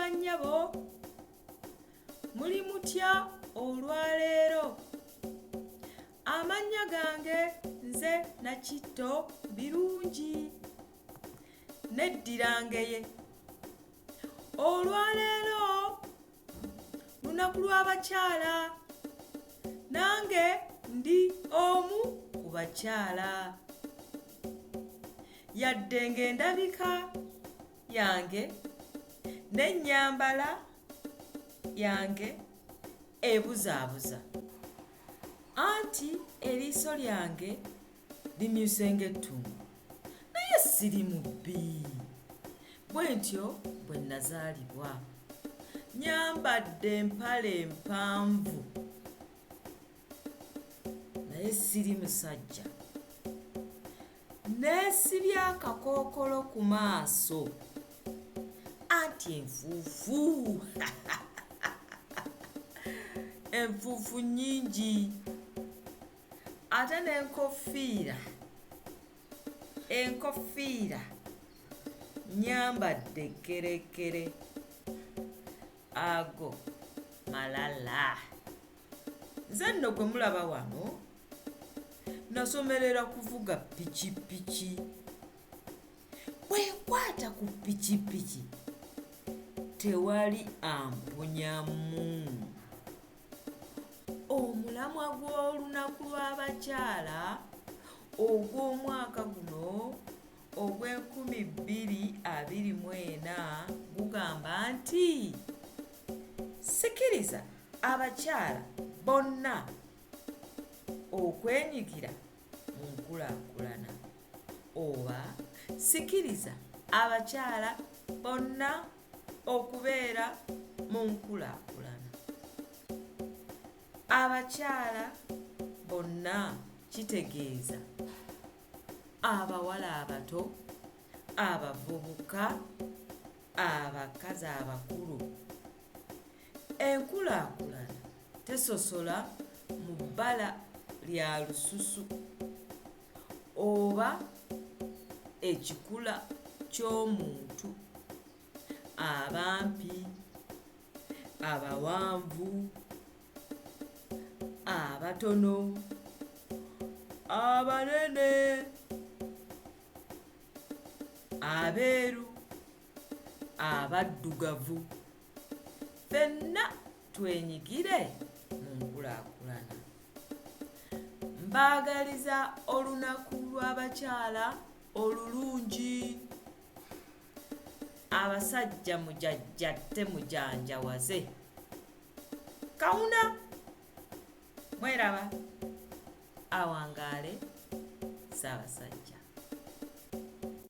bannyabo, muli mutya olwaleero? Amannya gange nze Nakitto Birungi, neddirangeye. Olwaleero lunaku lw'abakyala, nange ndi omu ku bakyala. Yadde ng'endabika yange n'ennyambala yange ebuzaabuza, anti eriiso lyange limyuse ng'ettungo, naye siri mubbi. Bwe ntyo bwe nazaalibwa, nyambadde empale empanvu, naye siri musajja. Neesibye akakookolo ku maaso, anti enfuufu enfuufu nnyingi. Ate n'enkoofiira nyambadde kkerekkere, ago malala. Nze nno gwe mulaba wano nasomerera kuvuga pikipiki. Bwe nkwata ku pikipiki tewali ampunyamu. Omulamwa gw'olunaku lw'abakyala ogw'omwaka guno ogw'2024 gugamba nti sikiriza abakyala bonna okwenyigira mu nkulaakulana, oba sikiriza abakyala bonna okubeera mu nkulaakulana. Abakyala bonna kitegeeza abawala abato, abavubuka, abakazi abakulu. Enkulaakulana tesosola mu bbala lya lususu oba ekikula ky'omuntu, abampi, abawanvu, abatono, abanene, abeeru, abaddugavu. Ffenna twenyigire mu nkulaakulana. Mbaagaliza olunaku lw'abakyala olulungi. Abasajja mujajjatte mujanjawaze. Kawuna mweraba, awangaale Ssaabasajja.